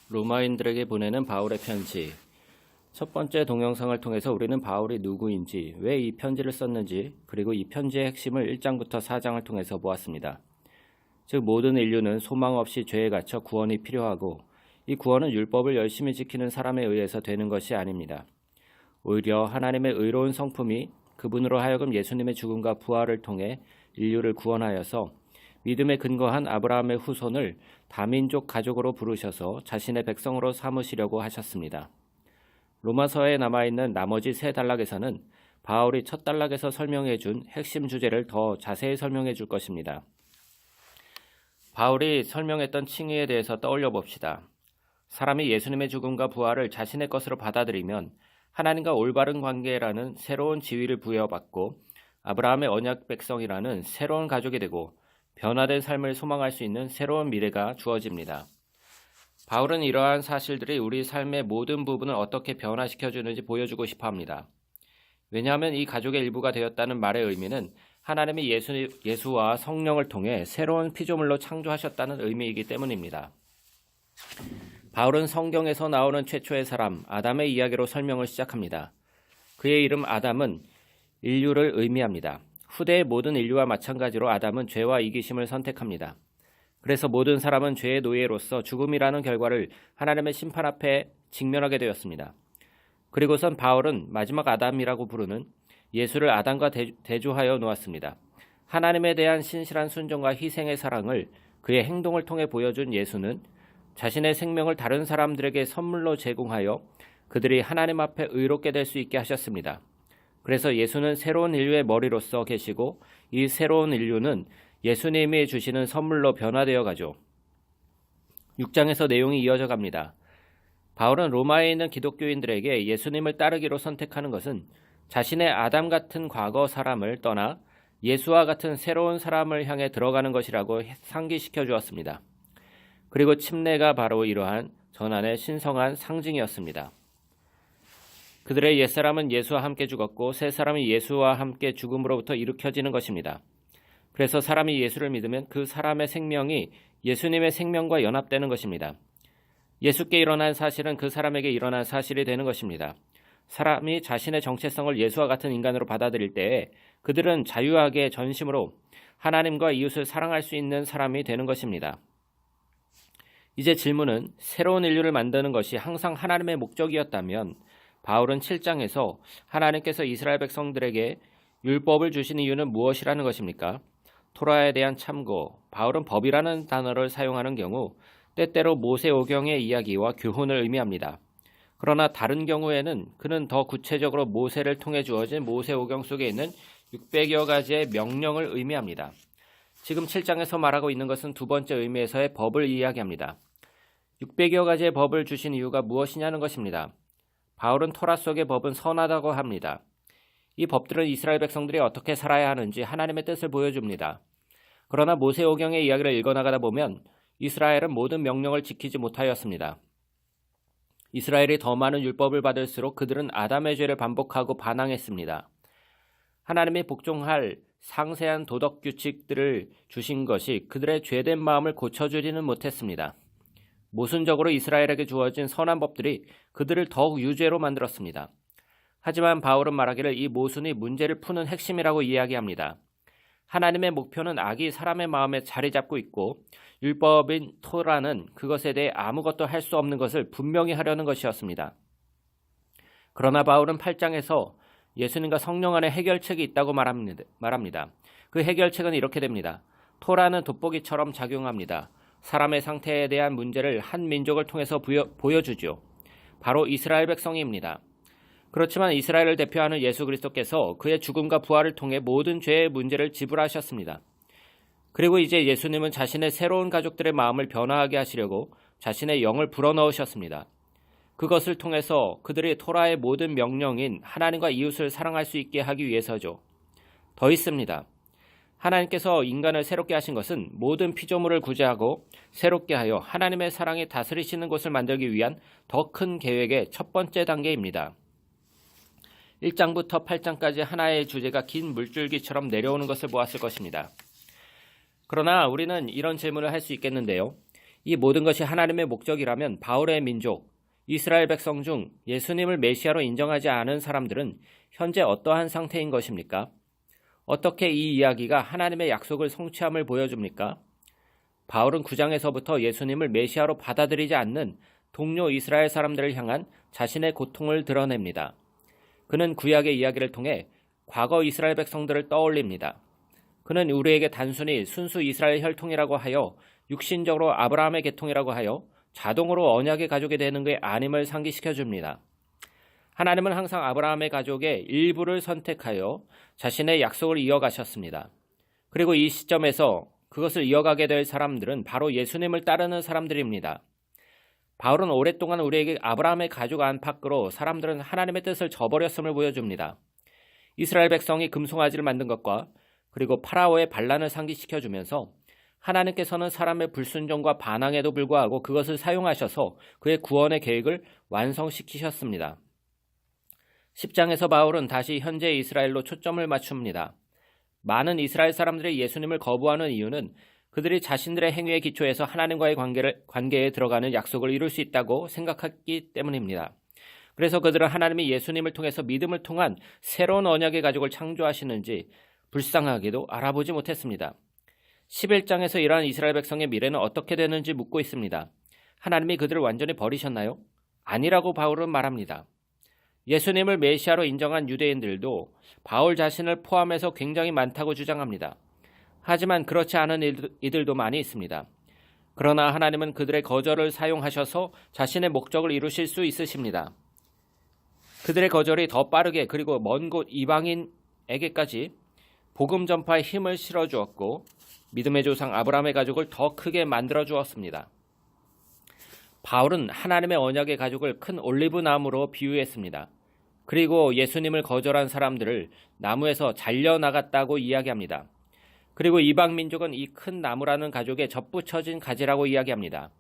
로마인들에게 보내는 바울의 편지. 첫 번째 동영상을 통해서 우리는 바울이 누구인지, 왜 이 편지를 썼는지, 그리고 이 편지의 핵심을 1장부터 4장을 통해서 보았습니다. 즉 모든 인류는 소망 없이 죄에 갇혀 구원이 필요하고, 이 구원은 율법을 열심히 지키는 사람에 의해서 되는 것이 아닙니다. 오히려 하나님의 의로운 성품이 그분으로 하여금 예수님의 죽음과 부활을 통해 인류를 구원하여서 믿음에 근거한 아브라함의 후손을 다민족 가족으로 부르셔서 자신의 백성으로 삼으시려고 하셨습니다. 로마서에 남아있는 나머지 세 단락에서는 바울이 첫 단락에서 설명해 준 핵심 주제를 더 자세히 설명해 줄 것입니다. 바울이 설명했던 칭의에 대해서 떠올려 봅시다. 사람이 예수님의 죽음과 부활을 자신의 것으로 받아들이면 하나님과 올바른 관계라는 새로운 지위를 부여받고 아브라함의 언약 백성이라는 새로운 가족이 되고 변화된 삶을 소망할 수 있는 새로운 미래가 주어집니다. 바울은 이러한 사실들이 우리 삶의 모든 부분을 어떻게 변화시켜주는지 보여주고 싶어 합니다. 왜냐하면 이 가족의 일부가 되었다는 말의 의미는 하나님이 예수와 성령을 통해 새로운 피조물로 창조하셨다는 의미이기 때문입니다. 바울은 성경에서 나오는 최초의 사람 아담의 이야기로 설명을 시작합니다. 그의 이름 아담은 인류를 의미합니다. 후대의 모든 인류와 마찬가지로 아담은 죄와 이기심을 선택합니다. 그래서 모든 사람은 죄의 노예로서 죽음이라는 결과를 하나님의 심판 앞에 직면하게 되었습니다. 그리고선 바울은 마지막 아담이라고 부르는 예수를 아담과 대조하여 놓았습니다. 하나님에 대한 신실한 순종과 희생의 사랑을 그의 행동을 통해 보여준 예수는 자신의 생명을 다른 사람들에게 선물로 제공하여 그들이 하나님 앞에 의롭게 될 수 있게 하셨습니다. 그래서 예수는 새로운 인류의 머리로서 계시고 이 새로운 인류는 예수님이 주시는 선물로 변화되어 가죠. 6장에서 내용이 이어져 갑니다. 바울은 로마에 있는 기독교인들에게 예수님을 따르기로 선택하는 것은 자신의 아담 같은 과거 사람을 떠나 예수와 같은 새로운 사람을 향해 들어가는 것이라고 상기시켜 주었습니다. 그리고 침례가 바로 이러한 전환의 신성한 상징이었습니다. 그들의 옛사람은 예수와 함께 죽었고 새 사람이 예수와 함께 죽음으로부터 일으켜지는 것입니다. 그래서 사람이 예수를 믿으면 그 사람의 생명이 예수님의 생명과 연합되는 것입니다. 예수께 일어난 사실은 그 사람에게 일어난 사실이 되는 것입니다. 사람이 자신의 정체성을 예수와 같은 인간으로 받아들일 때에 그들은 자유하게 전심으로 하나님과 이웃을 사랑할 수 있는 사람이 되는 것입니다. 이제 질문은 새로운 인류를 만드는 것이 항상 하나님의 목적이었다면 바울은 7장에서 하나님께서 이스라엘 백성들에게 율법을 주신 이유는 무엇이라는 것입니까? 토라에 대한 참고, 바울은 법이라는 단어를 사용하는 경우 때때로 모세오경의 이야기와 교훈을 의미합니다. 그러나 다른 경우에는 그는 더 구체적으로 모세를 통해 주어진 모세오경 속에 있는 600여 가지의 명령을 의미합니다. 지금 7장에서 말하고 있는 것은 두 번째 의미에서의 법을 이야기합니다. 600여 가지의 법을 주신 이유가 무엇이냐는 것입니다. 바울은 토라 속의 법은 선하다고 합니다. 이 법들은 이스라엘 백성들이 어떻게 살아야 하는지 하나님의 뜻을 보여줍니다. 그러나 모세오경의 이야기를 읽어나가다 보면 이스라엘은 모든 명령을 지키지 못하였습니다. 이스라엘이 더 많은 율법을 받을수록 그들은 아담의 죄를 반복하고 반항했습니다. 하나님이 복종할 상세한 도덕 규칙들을 주신 것이 그들의 죄된 마음을 고쳐주지는 못했습니다. 모순적으로 이스라엘에게 주어진 선한 법들이 그들을 더욱 유죄로 만들었습니다. 하지만 바울은 말하기를 이 모순이 문제를 푸는 핵심이라고 이야기합니다. 하나님의 목표는 악이 사람의 마음에 자리 잡고 있고 율법인 토라는 그것에 대해 아무것도 할 수 없는 것을 분명히 하려는 것이었습니다. 그러나 바울은 8장에서 예수님과 성령 안에 해결책이 있다고 말합니다. 그 해결책은 이렇게 됩니다. 토라는 돋보기처럼 작용합니다. 사람의 상태에 대한 문제를 한 민족을 통해서 보여주죠. 바로 이스라엘 백성입니다. 그렇지만 이스라엘을 대표하는 예수 그리스도께서 그의 죽음과 부활을 통해 모든 죄의 문제를 지불하셨습니다. 그리고 이제 예수님은 자신의 새로운 가족들의 마음을 변화하게 하시려고 자신의 영을 불어넣으셨습니다. 그것을 통해서 그들이 토라의 모든 명령인 하나님과 이웃을 사랑할 수 있게 하기 위해서죠. 더 있습니다. 하나님께서 인간을 새롭게 하신 것은 모든 피조물을 구제하고 새롭게 하여 하나님의 사랑이 다스리시는 곳을 만들기 위한 더 큰 계획의 첫 번째 단계입니다. 1장부터 8장까지 하나의 주제가 긴 물줄기처럼 내려오는 것을 보았을 것입니다. 그러나 우리는 이런 질문을 할 수 있겠는데요. 이 모든 것이 하나님의 목적이라면 바울의 민족, 이스라엘 백성 중 예수님을 메시아로 인정하지 않은 사람들은 현재 어떠한 상태인 것입니까? 어떻게 이 이야기가 하나님의 약속을 성취함을 보여줍니까? 바울은 9장에서부터 예수님을 메시아로 받아들이지 않는 동료 이스라엘 사람들을 향한 자신의 고통을 드러냅니다. 그는 구약의 이야기를 통해 과거 이스라엘 백성들을 떠올립니다. 그는 우리에게 단순히 순수 이스라엘 혈통이라고 하여 육신적으로 아브라함의 계통이라고 하여 자동으로 언약의 가족이 되는 게 아님을 상기시켜 줍니다. 하나님은 항상 아브라함의 가족의 일부를 선택하여 자신의 약속을 이어가셨습니다. 그리고 이 시점에서 그것을 이어가게 될 사람들은 바로 예수님을 따르는 사람들입니다. 바울은 오랫동안 우리에게 아브라함의 가족 안팎으로 사람들은 하나님의 뜻을 저버렸음을 보여줍니다. 이스라엘 백성이 금송아지를 만든 것과 그리고 파라오의 반란을 상기시켜주면서 하나님께서는 사람의 불순종과 반항에도 불구하고 그것을 사용하셔서 그의 구원의 계획을 완성시키셨습니다. 10장에서 바울은 다시 현재 이스라엘로 초점을 맞춥니다. 많은 이스라엘 사람들이 예수님을 거부하는 이유는 그들이 자신들의 행위에 기초해서 하나님과의 관계에 들어가는 약속을 이룰 수 있다고 생각했기 때문입니다. 그래서 그들은 하나님이 예수님을 통해서 믿음을 통한 새로운 언약의 가족을 창조하시는지 불쌍하게도 알아보지 못했습니다. 11장에서 이러한 이스라엘 백성의 미래는 어떻게 되는지 묻고 있습니다. 하나님이 그들을 완전히 버리셨나요? 아니라고 바울은 말합니다. 예수님을 메시아로 인정한 유대인들도 바울 자신을 포함해서 굉장히 많다고 주장합니다. 하지만 그렇지 않은 이들도 많이 있습니다. 그러나 하나님은 그들의 거절을 사용하셔서 자신의 목적을 이루실 수 있으십니다. 그들의 거절이 더 빠르게 그리고 먼 곳 이방인에게까지 복음 전파에 힘을 실어주었고 믿음의 조상 아브라함의 가족을 더 크게 만들어 주었습니다. 바울은 하나님의 언약의 가족을 큰 올리브 나무로 비유했습니다. 그리고 예수님을 거절한 사람들을 나무에서 잘려나갔다고 이야기합니다. 그리고 이방 민족은 이 큰 나무라는 가족에 접붙여진 가지라고 이야기합니다.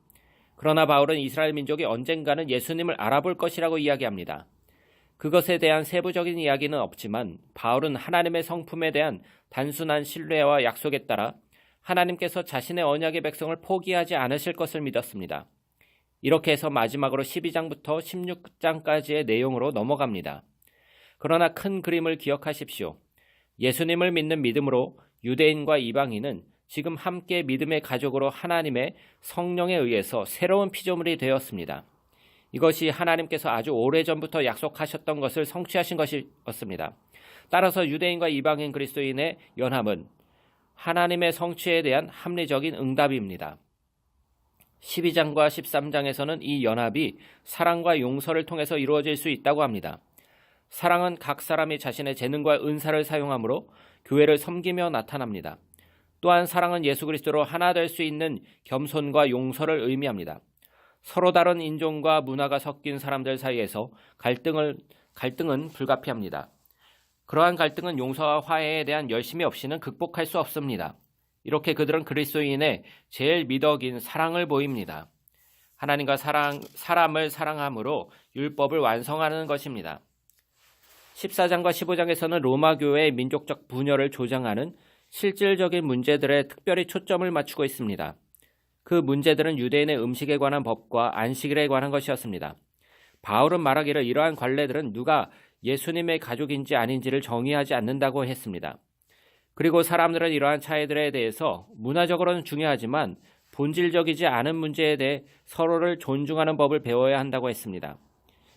그러나 바울은 이스라엘 민족이 언젠가는 예수님을 알아볼 것이라고 이야기합니다. 그것에 대한 세부적인 이야기는 없지만 바울은 하나님의 성품에 대한 단순한 신뢰와 약속에 따라 하나님께서 자신의 언약의 백성을 포기하지 않으실 것을 믿었습니다. 이렇게 해서 마지막으로 12장부터 16장까지의 내용으로 넘어갑니다. 그러나 큰 그림을 기억하십시오. 예수님을 믿는 믿음으로 유대인과 이방인은 지금 함께 믿음의 가족으로 하나님의 성령에 의해서 새로운 피조물이 되었습니다. 이것이 하나님께서 아주 오래전부터 약속하셨던 것을 성취하신 것이었습니다. 따라서 유대인과 이방인 그리스도인의 연합은 하나님의 성취에 대한 합리적인 응답입니다. 12장과 13장에서는 이 연합이 사랑과 용서를 통해서 이루어질 수 있다고 합니다. 사랑은 각 사람이 자신의 재능과 은사를 사용함으로 교회를 섬기며 나타납니다. 또한 사랑은 예수 그리스도로 하나 될 수 있는 겸손과 용서를 의미합니다. 서로 다른 인종과 문화가 섞인 사람들 사이에서 갈등은 불가피합니다. 그러한 갈등은 용서와 화해에 대한 열심이 없이는 극복할 수 없습니다. 이렇게 그들은 그리스도인의 제일 미덕인 사랑을 보입니다. 하나님과 사람을 사랑함으로 율법을 완성하는 것입니다. 14장과 15장에서는 로마 교회의 민족적 분열을 조장하는 실질적인 문제들에 특별히 초점을 맞추고 있습니다. 그 문제들은 유대인의 음식에 관한 법과 안식일에 관한 것이었습니다. 바울은 말하기를 이러한 관례들은 누가 예수님의 가족인지 아닌지를 정의하지 않는다고 했습니다. 그리고 사람들은 이러한 차이들에 대해서 문화적으로는 중요하지만 본질적이지 않은 문제에 대해 서로를 존중하는 법을 배워야 한다고 했습니다.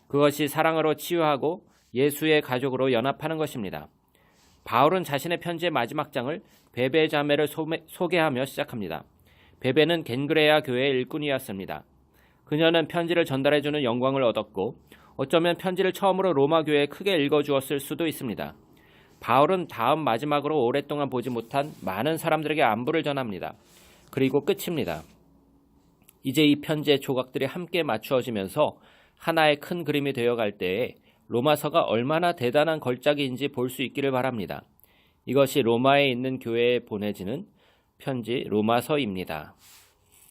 그것이 사랑으로 치유하고 예수의 가족으로 연합하는 것입니다. 바울은 자신의 편지의 마지막 장을 베베 자매를 소개하며 시작합니다. 베베는 겐그레아 교회의 일꾼이었습니다. 그녀는 편지를 전달해주는 영광을 얻었고 어쩌면 편지를 처음으로 로마 교회에 크게 읽어주었을 수도 있습니다. 바울은 다음 마지막으로 오랫동안 보지 못한 많은 사람들에게 안부를 전합니다. 그리고 끝입니다. 이제 이 편지의 조각들이 함께 맞추어지면서 하나의 큰 그림이 되어갈 때에 로마서가 얼마나 대단한 걸작인지 볼 수 있기를 바랍니다. 이것이 로마에 있는 교회에 보내지는 편지 로마서입니다.